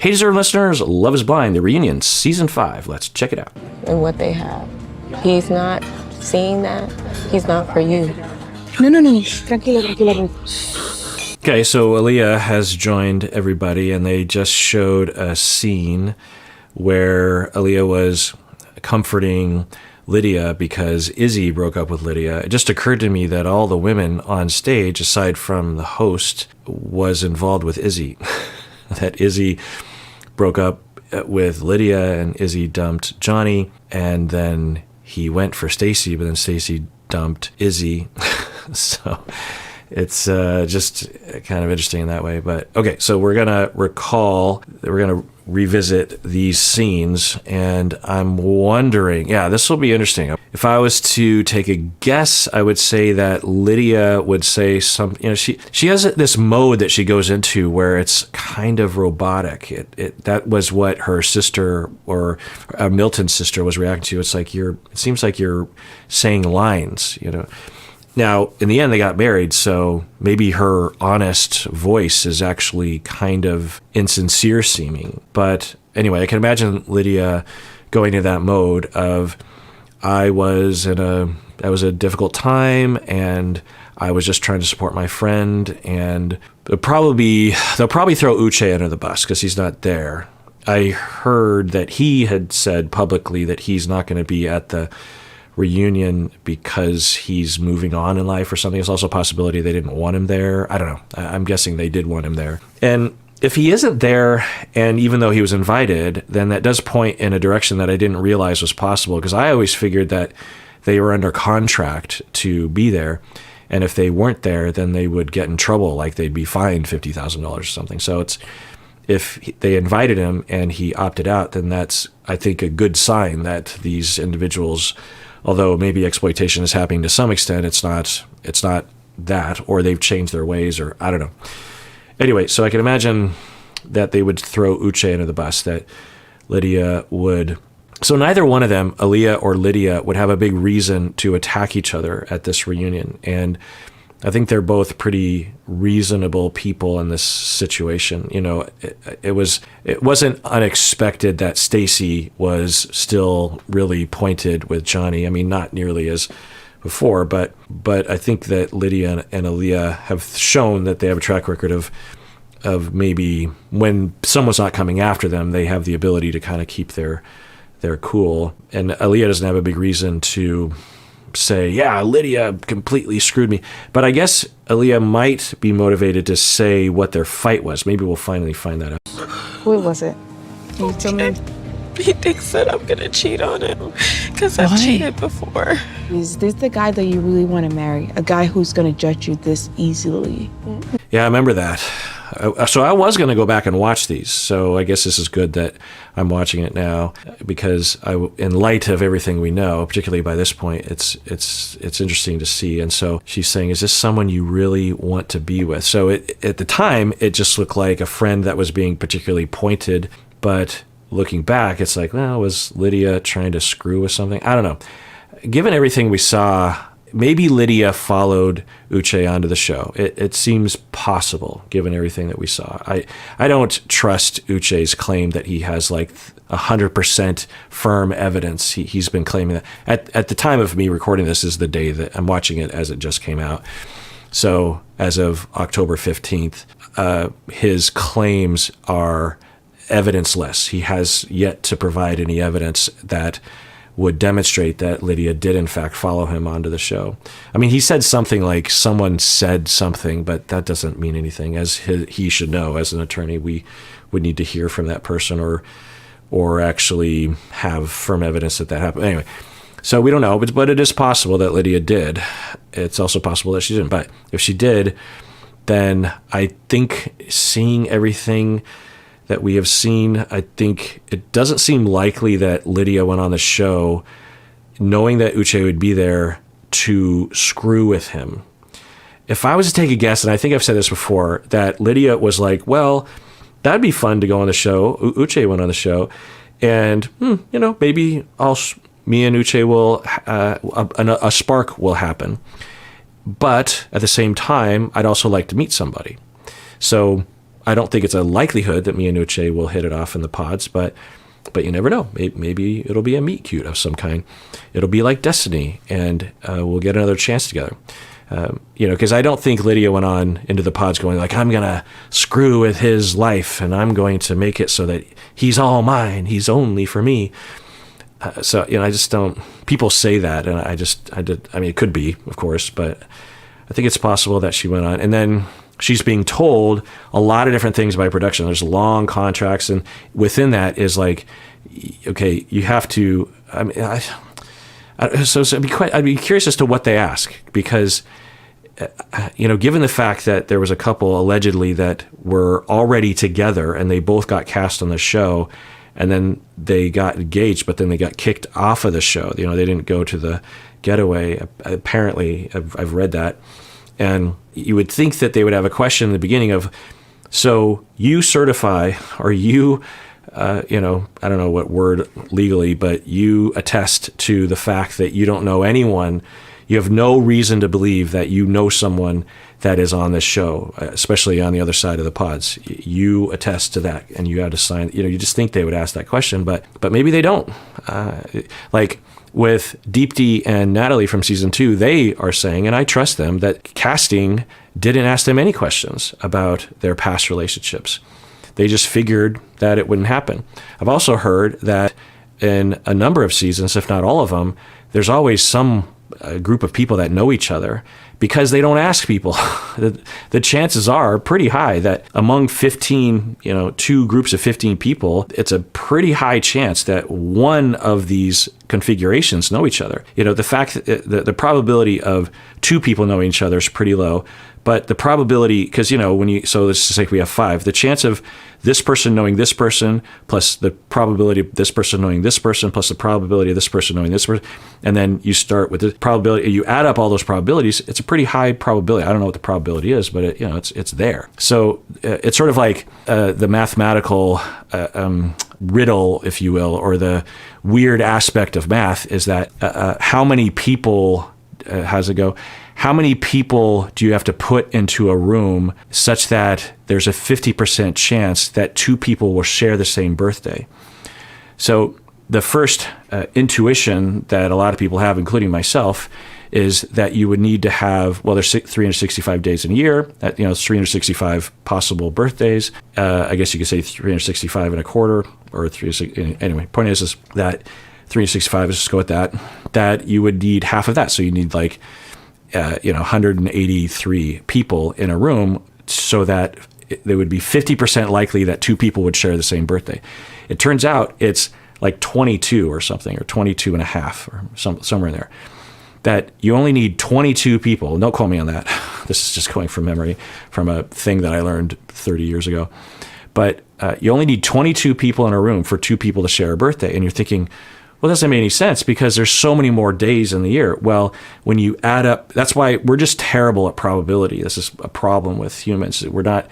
Hey, dear listeners, Love is Blind, The Reunion, Season 5. Let's check it out. And what they have. He's not seeing that. He's not for you. No. Tranquila. Okay, so Aaliyah has joined everybody, and they just showed a scene where Aaliyah was comforting Lydia because Izzy broke up with Lydia. It just occurred to me that all the women on stage, aside from the host, was involved with Izzy. That Izzy broke up with Lydia and Izzy dumped Johnny, and then he went for Stacy, but then Stacy dumped Izzy. So it's just kind of interesting in that way. But okay, so we're going to revisit these scenes, and I'm wondering, this will be interesting. If I was to take a guess, I would say that Lydia would say something, she has this mode that she goes into where it's kind of robotic. That was what her sister, or Milton's sister, was reacting to. It's like it seems like you're saying lines, Now, in the end, they got married, so maybe her honest voice is actually kind of insincere seeming. But anyway, I can imagine Lydia going into that mode of, I was a difficult time, and I was just trying to support my friend, and they'll probably throw Uche under the bus because he's not there. I heard that he had said publicly that he's not going to be at the reunion because he's moving on in life or something. It's also a possibility they didn't want him there. I don't know. I'm guessing they did want him there. And if he isn't there, and even though he was invited, then that does point in a direction that I didn't realize was possible, because I always figured that they were under contract to be there, and if they weren't there, then they would get in trouble, like they'd be fined $50,000 or something. So if they invited him and he opted out, then that's, I think, a good sign that these individuals, although maybe exploitation is happening to some extent, it's not that, or they've changed their ways, or I don't know. Anyway, so I can imagine that they would throw Uche under the bus, that Lydia would. So neither one of them, Aaliyah or Lydia, would have a big reason to attack each other at this reunion. And I think they're both pretty reasonable people in this situation. It wasn't unexpected that Stacy was still really pointed with Johnny. I mean, not nearly as before, but I think that Lydia and Aaliyah have shown that they have a track record of maybe when someone's not coming after them, they have the ability to kind of keep their cool. And Aaliyah doesn't have a big reason to say, Lydia completely screwed me. But I guess Aaliyah might be motivated to say what their fight was. Maybe we'll finally find that out. What was it? Can you tell me? He thinks that I'm going to cheat on him because I've cheated before. Is this the guy that you really want to marry? A guy who's going to judge you this easily? Yeah, I remember that. So I was going to go back and watch these. So I guess this is good that I'm watching it now, because in light of everything we know, particularly by this point, it's interesting to see. And so she's saying, is this someone you really want to be with? So at the time, it just looked like a friend that was being particularly pointed. But looking back, it's like, well, was Lydia trying to screw with something? I don't know. Given everything we saw, maybe Lydia followed Uche onto the show. It seems possible, given everything that we saw. I don't trust Uche's claim that he has like 100% firm evidence. He's been claiming that. At the time of me recording this is the day that I'm watching it as it just came out. So as of October 15th, his claims are evidenceless. He has yet to provide any evidence that would demonstrate that Lydia did in fact follow him onto the show. I mean, he said something like someone said something, but that doesn't mean anything. As he should know, as an attorney, we would need to hear from that person or actually have firm evidence that happened. Anyway, so we don't know, but it is possible that Lydia did. It's also possible that she didn't. But if she did, then I think seeing everything that we have seen, I think it doesn't seem likely that Lydia went on the show knowing that Uche would be there to screw with him. If I was to take a guess, and I think I've said this before, that Lydia was like, well, that'd be fun to go on the show. Uche went on the show, and maybe me and Uche will a spark will happen. But at the same time, I'd also like to meet somebody. So I don't think it's a likelihood that me and Uche will hit it off in the pods, but you never know. Maybe it'll be a meet cute of some kind. It'll be like Destiny, and we'll get another chance together. Because I don't think Lydia went on into the pods going like, I'm going to screw with his life and I'm going to make it so that he's all mine. He's only for me. I just don't, people say that. And it could be, of course, but I think it's possible that she went on. And then she's being told a lot of different things by production. There's long contracts. And within that is like, okay, you have to, I'd be curious as to what they ask, because, given the fact that there was a couple allegedly that were already together and they both got cast on the show, and then they got engaged, but then they got kicked off of the show. They didn't go to the getaway. Apparently, I've read that. And you would think that they would have a question in the beginning of, so you certify, or you, I don't know what word legally, but you attest to the fact that you don't know anyone. You have no reason to believe that you know someone that is on this show, especially on the other side of the pods. You attest to that, and you have to sign. You just think they would ask that question, but maybe they don't. Like with Deepti and Natalie from season 2, they are saying, and I trust them, that casting didn't ask them any questions about their past relationships. They just figured that it wouldn't happen. I've also heard that in a number of seasons, if not all of them, there's always some group of people that know each other because they don't ask people. The chances are pretty high that among 15, 2 groups of 15 people, it's a pretty high chance that one of these configurations know each other. The fact that the probability of 2 people knowing each other is pretty low. But the probability, because, so let's just say we have 5, the chance of this person knowing this person, plus the probability of this person knowing this person, plus the probability of this person knowing this person, and then you start with the probability, you add up all those probabilities, it's a pretty high probability. I don't know what the probability is, but it's there. So it's sort of like the mathematical riddle, if you will, or the weird aspect of math is that how many people, how's it go? How many people do you have to put into a room such that there's a 50% chance that 2 people will share the same birthday? So the first intuition that a lot of people have, including myself, is that you would need to have, there's 365 days in a year, it's 365 possible birthdays. I guess you could say 365 and a quarter, or 360. Anyway, point is that 365, let's just go with that you would need half of that. So you need 183 people in a room so that there would be 50% likely that 2 people would share the same birthday. It turns out it's like 22 or something, or 22 and a half, or somewhere in there. That you only need 22 people. Don't quote me on that. This is just going from memory from a thing that I learned 30 years ago. But you only need 22 people in a room for 2 people to share a birthday. And you're thinking, well, that doesn't make any sense because there's so many more days in the year. Well, when you add up, that's why we're just terrible at probability. This is a problem with humans. We're not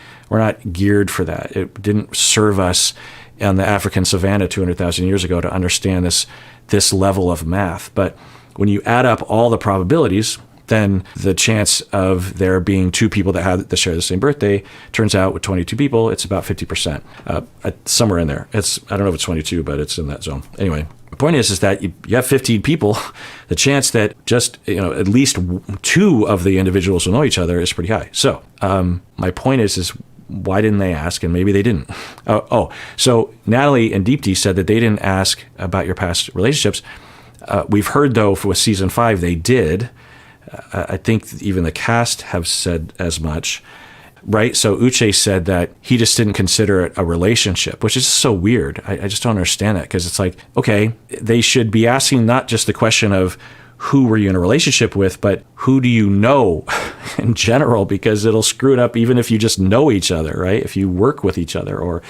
geared for that. It didn't serve us on the African savannah 200,000 years ago to understand this level of math. But when you add up all the probabilities, then the chance of there being 2 people that share the same birthday turns out with 22 people, it's about 50%, somewhere in there. I don't know if it's 22, but it's in that zone. Anyway, the point is that you have 15 people. The chance that just at least 2 of the individuals will know each other is pretty high. So my point is why didn't they ask? And maybe they didn't. So Natalie and Deepti said that they didn't ask about your past relationships. We've heard, though, with season 5, they did. I think even the cast have said as much, right? So Uche said that he just didn't consider it a relationship, which is so weird. I just don't understand that, because it's like, okay, they should be asking not just the question of who were you in a relationship with, but who do you know in general, because it'll screw it up even if you just know each other, right? If you work with each other, or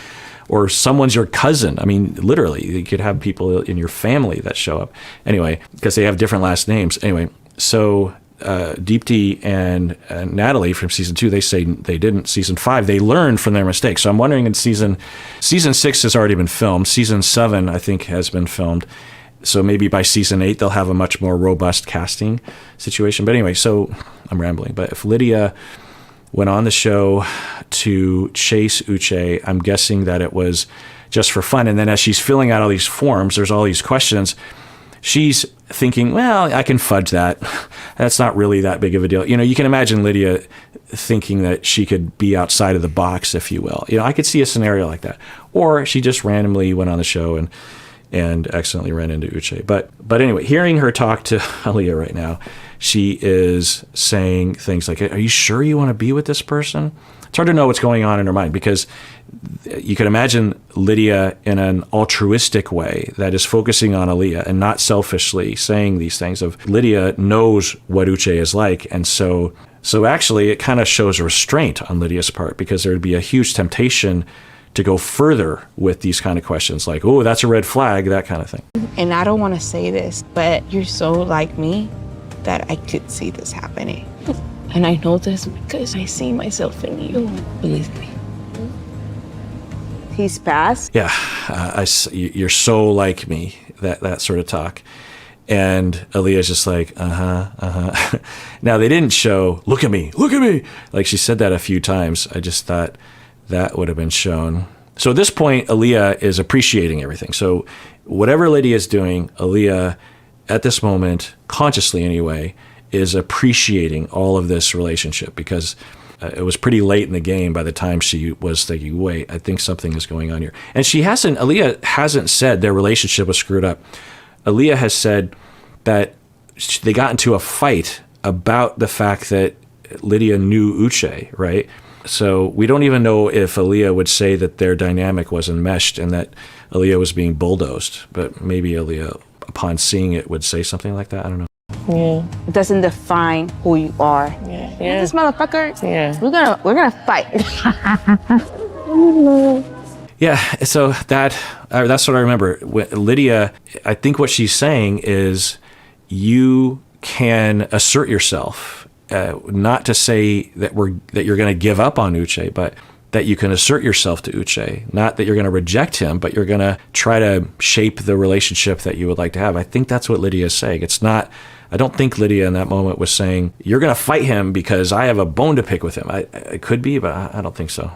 someone's your cousin. I mean, literally, you could have people in your family that show up. Anyway, because they have different last names. Anyway, so Deepti and Natalie from season 2, they say they didn't. Season 5, they learned from their mistakes. So I'm wondering, in season 6 has already been filmed. Season 7, I think, has been filmed. So maybe by season 8, they'll have a much more robust casting situation. But anyway, so I'm rambling. But if Lydia went on the show to chase Uche. I'm guessing that it was just for fun. And then as she's filling out all these forms, there's all these questions. She's thinking, well, I can fudge that. That's not really that big of a deal. You can imagine Lydia thinking that she could be outside of the box, if you will. I could see a scenario like that. Or she just randomly went on the show and accidentally ran into Uche. But anyway, hearing her talk to Aaliyah right now, she is saying things like, are you sure you want to be with this person? It's hard to know what's going on in her mind, because you can imagine Lydia in an altruistic way that is focusing on Aaliyah and not selfishly saying these things of Lydia knows what Uche is like. And so actually it kind of shows restraint on Lydia's part, because there would be a huge temptation to go further with these kind of questions like, oh, that's a red flag, that kind of thing. And I don't want to say this, but you're so like me that I could see this happening. And I know this because I see myself in you, believe me. He's fast. Yeah, you're so like me, that sort of talk. And Aaliyah's just like, Now, they didn't show, look at me. Like she said that a few times. I just thought that would have been shown. So at this point, Aaliyah is appreciating everything. So whatever Lydia is doing, Aaliyah, at this moment, consciously anyway, is appreciating all of this relationship, because it was pretty late in the game by the time she was thinking, wait, I think something is going on here. And Aaliyah hasn't said their relationship was screwed up. Aaliyah has said that they got into a fight about the fact that Lydia knew Uche, right? So we don't even know if Aaliyah would say that their dynamic was enmeshed and that Aaliyah was being bulldozed. But maybe Aaliyah, upon seeing it, would say something like that. I don't know. Yeah. It doesn't define who you are. Yeah. This motherfucker. Yeah. We're gonna fight. Yeah, so that's what I remember. Lydia, I think what she's saying is you can assert yourself, not to say that you're going to give up on Uche, but that you can assert yourself to Uche. Not that you're going to reject him, but you're going to try to shape the relationship that you would like to have. I think that's what Lydia is saying. I don't think Lydia in that moment was saying, you're going to fight him because I have a bone to pick with him. It could be, but I don't think so.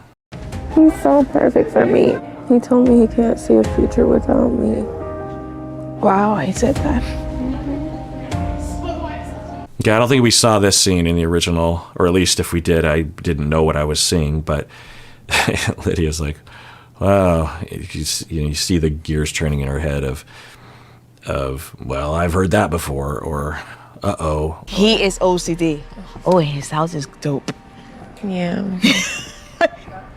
He's so perfect for me. He told me he can't see a future without me. Wow, I said that. Yeah, I don't think we saw this scene in the original, or at least if we did, I didn't know what I was seeing. But Lydia's like, wow, you see the gears turning in her head of, well, I've heard that before, or uh-oh. He is OCD. Oh, and his house is dope. Yeah.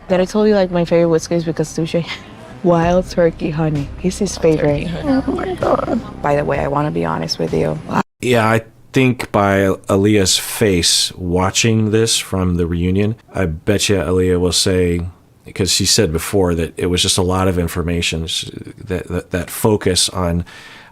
That I told you like my favorite whiskey is because sushi. Wild turkey honey. He's his favorite. Oh my God. By the way, I want to be honest with you. Yeah, I think by Aaliyah's face watching this from the reunion, I bet you Aaliyah will say, because she said before that it was just a lot of information, that focus on,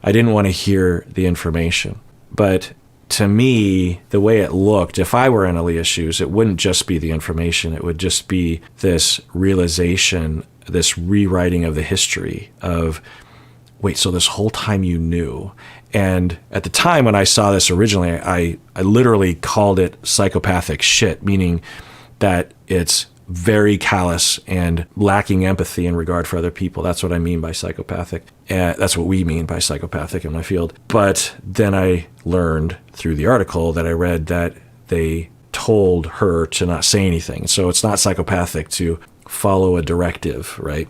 I didn't want to hear the information. But to me, the way it looked, if I were in Aaliyah's shoes, it wouldn't just be the information. It would just be this realization, this rewriting of the history of, wait, so this whole time you knew. And at the time when I saw this originally, I literally called it psychopathic shit, meaning that it's very callous and lacking empathy and regard for other people. That's what I mean by psychopathic. That's what we mean by psychopathic in my field. But then I learned through the article that I read that they told her to not say anything. So it's not psychopathic to follow a directive, right?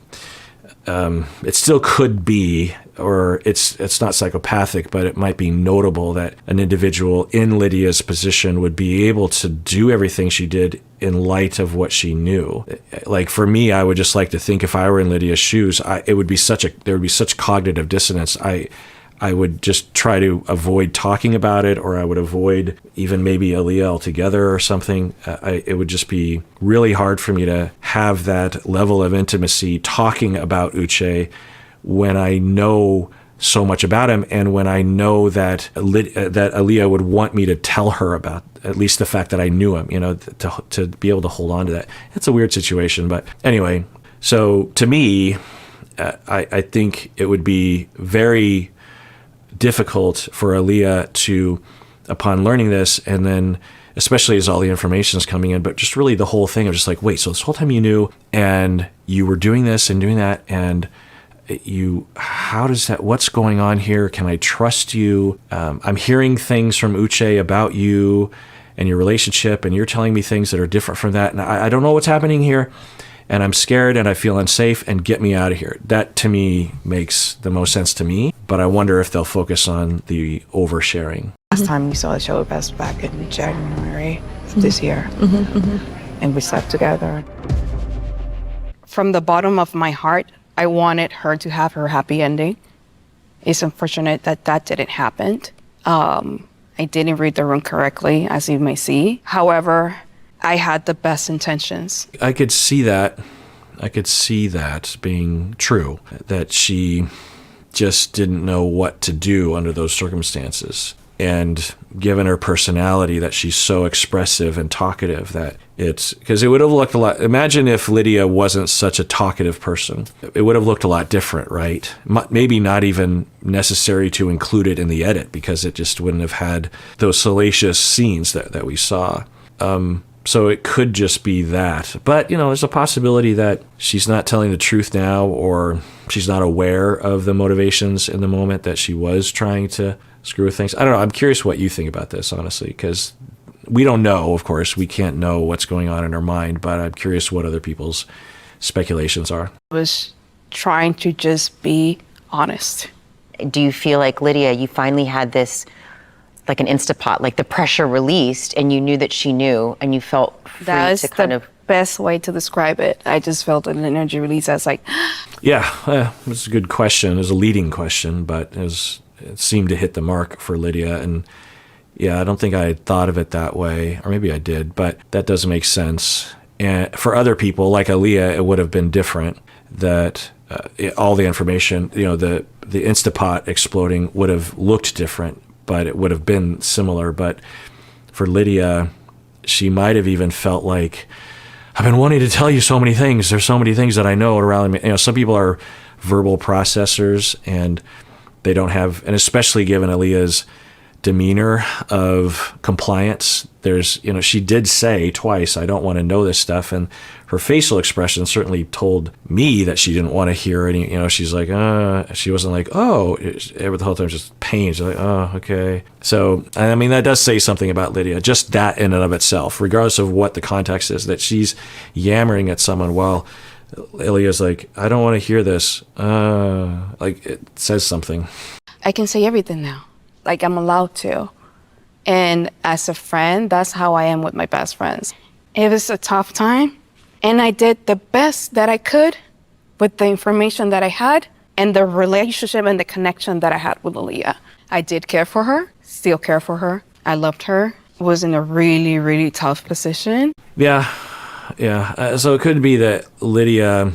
It still could be, or it's not psychopathic, but it might be notable that an individual in Lydia's position would be able to do everything she did in light of what she knew. Like for me, I would just like to think if I were in Lydia's shoes, there would be such cognitive dissonance. I would just try to avoid talking about it, or I would avoid even maybe Aaliyah altogether or something. It would just be really hard for me to have that level of intimacy talking about Uche when I know so much about him, and when I know that Aaliyah would want me to tell her about at least the fact that I knew him, to be able to hold on to that. It's a weird situation, but anyway. So to me, I think it would be very difficult for Aaliyah to, upon learning this, and then especially as all the information is coming in, but just really the whole thing of just like, wait, so this whole time you knew and you were doing this and doing that, and how does that, what's going on here? Can I trust you? I'm hearing things from Uche about you and your relationship, and you're telling me things that are different from that. And I don't know what's happening here, and I'm scared and I feel unsafe, and get me out of here. That to me makes the most sense to me, but I wonder if they'll focus on the oversharing. Last time we saw the show was back in January this year, and we slept together. From the bottom of my heart, I wanted her to have her happy ending. It's unfortunate that that didn't happen. I didn't read the room correctly, as you may see. However, I had the best intentions. I could see that. I could see that being true, that she just didn't know what to do under those circumstances. And given her personality, that she's so expressive and talkative, that it's, because it would have looked a lot, imagine if Lydia wasn't such a talkative person. It would have looked a lot different, right? Maybe not even necessary to include it in the edit, because it just wouldn't have had those salacious scenes that we saw. So it could just be that. But, there's a possibility that she's not telling the truth now, or she's not aware of the motivations in the moment, that she was trying to screw with things. I don't know. I'm curious what you think about this, honestly, because we don't know, of course. We can't know what's going on in her mind, but I'm curious what other people's speculations are. I was trying to just be honest. Do you feel like, Lydia, you finally had this, like an Instapot, like the pressure released, and you knew that she knew, and you felt free That's to kind the of... best way to describe it. I just felt an energy release. I was like... Yeah, it's a good question. It was a leading question, but it seemed to hit the mark for Lydia. And yeah, I don't think I had thought of it that way, or maybe I did, but that does make sense. And for other people, like Aaliyah, it would have been different, that all the information, the Instapot exploding would have looked different, but it would have been similar. But for Lydia, she might have even felt like, I've been wanting to tell you so many things. There's so many things that I know around me. Some people are verbal processors, and they don't have, and especially given Aaliyah's demeanor of compliance, she did say twice, I don't want to know this stuff. And her facial expression certainly told me that she didn't want to hear any, she's like, she wasn't like, oh, the whole time just pain. She's like, oh, okay. So, I mean, that does say something about Lydia, just that in and of itself, regardless of what the context is, that she's yammering at someone while Aaliyah's like, I don't want to hear this. Like, it says something. I can say everything now. Like, I'm allowed to. And as a friend, that's how I am with my best friends. It was a tough time, and I did the best that I could with the information that I had and the relationship and the connection that I had with Aaliyah. I did care for her, still care for her. I loved her. Was in a really, really tough position. Yeah. So it could be that Lydia,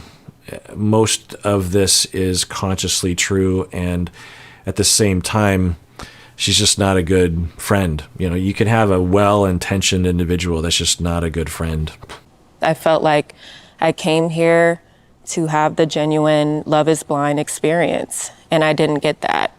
most of this is consciously true, and at the same time, she's just not a good friend. You can have a well-intentioned individual that's just not a good friend. I felt like I came here to have the genuine love is blind experience, and I didn't get that.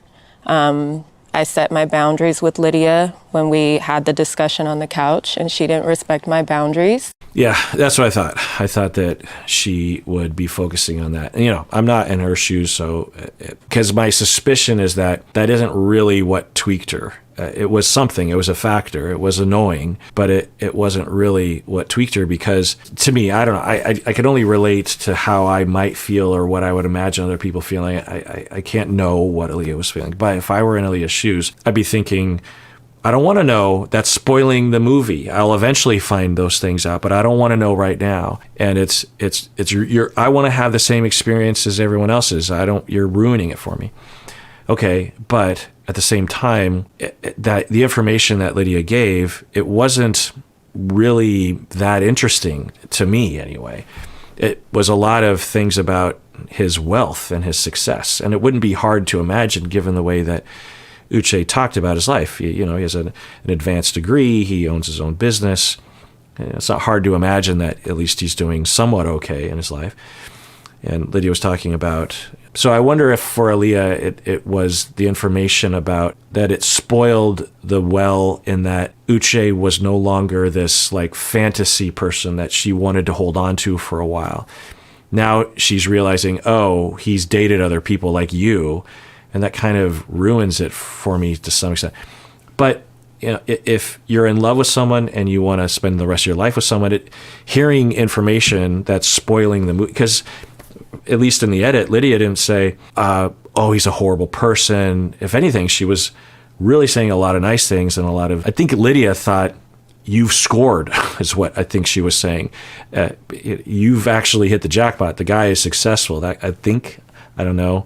I set my boundaries with Lydia when we had the discussion on the couch, and she didn't respect my boundaries. Yeah, that's what I thought. I thought that she would be focusing on that. And, I'm not in her shoes, so because my suspicion is that isn't really what tweaked her. It was something. It was a factor. It was annoying, but it wasn't really what tweaked her, because to me, I don't know. I can only relate to how I might feel or what I would imagine other people feeling. I can't know what Aaliyah was feeling. But if I were in Aaliyah's shoes, I'd be thinking, I don't want to know. That's spoiling the movie. I'll eventually find those things out, but I don't want to know right now. And I want to have the same experience as everyone else's. You're ruining it for me. Okay, but at the same time, that the information that Lydia gave, it wasn't really that interesting to me anyway. It was a lot of things about his wealth and his success, and it wouldn't be hard to imagine given the way that Uche talked about his life. He has an advanced degree. He owns his own business. It's not hard to imagine that at least he's doing somewhat okay in his life. And Lydia was talking about So I wonder if for Aaliyah, it was the information about that it spoiled the well in that Uche was no longer this like fantasy person that she wanted to hold on to for a while. Now she's realizing, oh, he's dated other people like you. And that kind of ruins it for me to some extent. But you know, if you're in love with someone and you want to spend the rest of your life with someone, hearing information that's spoiling the movie, because at least in the edit, Lydia didn't say, oh, he's a horrible person. If anything, she was really saying a lot of nice things and I think Lydia thought, you've scored, is what I think she was saying. You've actually hit the jackpot. The guy is successful. I don't know.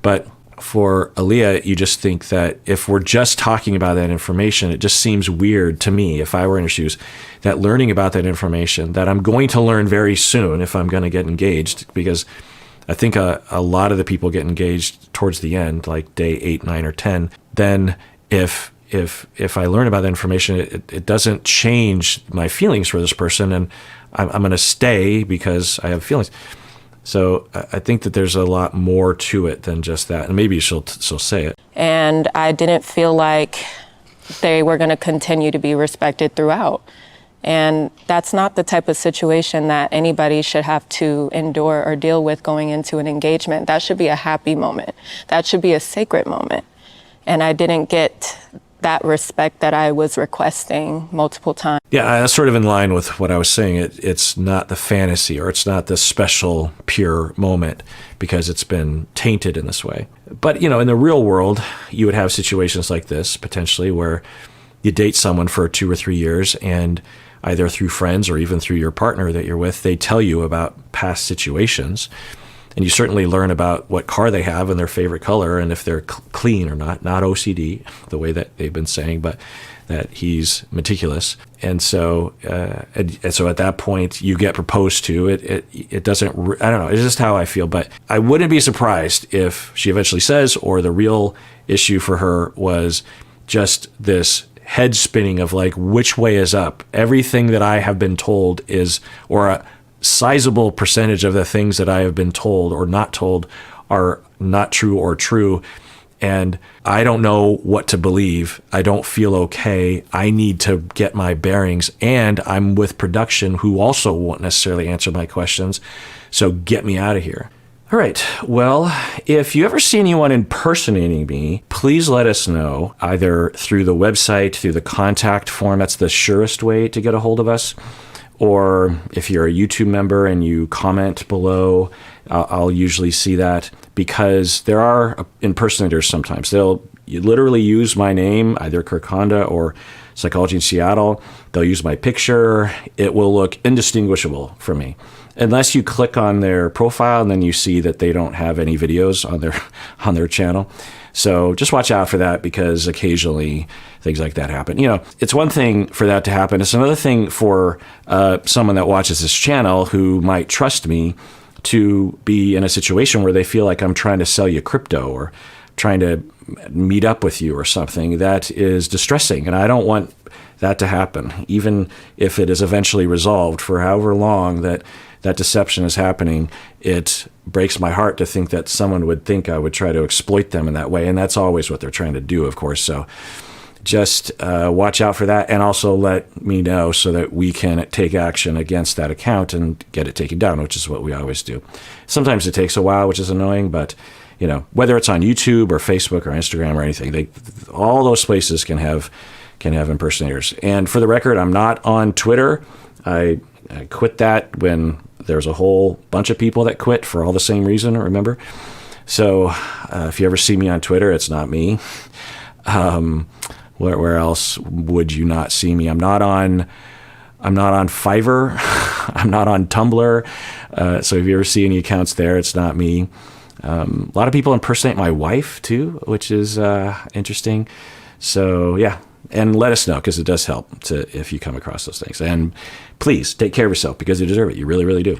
But for Aaliyah, you just think that if we're just talking about that information, it just seems weird to me, if I were in her shoes, that learning about that information that I'm going to learn very soon if I'm going to get engaged, because I think a lot of the people get engaged towards the end, like day 8, 9, or 10. Then if I learn about that information, it doesn't change my feelings for this person, and I'm going to stay because I have feelings. So I think that there's a lot more to it than just that. And maybe she'll say it. And I didn't feel like they were going to continue to be respected throughout. And that's not the type of situation that anybody should have to endure or deal with going into an engagement. That should be a happy moment. That should be a sacred moment. And I didn't get that respect that I was requesting multiple times. Yeah, that's sort of in line with what I was saying. It's not the fantasy, or it's not the special, pure moment, because it's been tainted in this way. But, you know, in the real world, you would have situations like this, potentially, where you date someone for 2 or 3 years, and either through friends or even through your partner that you're with, they tell you about past situations. And you certainly learn about what car they have and their favorite color, and if they're clean or not OCD, the way that they've been saying, but that he's meticulous. And so so at that point, you get proposed to. It doesn't, I don't know, it's just how I feel. But I wouldn't be surprised if she eventually says, or the real issue for her was just this head spinning of like, which way is up? Everything that I have been told is, or a sizable percentage of the things that I have been told or not told are not true or true. And I don't know what to believe. I don't feel okay. I need to get my bearings. And I'm with production, who also won't necessarily answer my questions. So get me out of here. All right. Well, if you ever see anyone impersonating me, please let us know, either through the website, through the contact form. That's the surest way to get a hold of us. Or if you're a YouTube member and you comment below, I'll usually see that, because there are impersonators sometimes. They'll literally use my name, either Kirk Honda or Psychology in Seattle. They'll use my picture. It will look indistinguishable from me, unless you click on their profile and then you see that they don't have any videos on their channel. So just watch out for that, because occasionally things like that happen. You know, it's one thing for that to happen. It's another thing for someone that watches this channel who might trust me to be in a situation where they feel like I'm trying to sell you crypto or trying to meet up with you or something. That is distressing, and I don't want that to happen, even if it is eventually resolved. For however long that deception is happening, it breaks my heart to think that someone would think I would try to exploit them in that way. And that's always what they're trying to do, of course. So just watch out for that, and also let me know so that we can take action against that account and get it taken down, which is what we always do. Sometimes it takes a while, which is annoying, but you know, whether it's on YouTube or Facebook or Instagram or anything, all those places can have impersonators. And for the record, I'm not on Twitter. I quit that when there's a whole bunch of people that quit for all the same reason, remember? So if you ever see me on Twitter, it's not me. Where else would you not see me? I'm not on Fiverr. I'm not on Tumblr. So if you ever see any accounts there, it's not me. A lot of people impersonate my wife too, which is interesting. So yeah, and let us know, because it does help if you come across those things. And please take care of yourself, because you deserve it. You really, really do.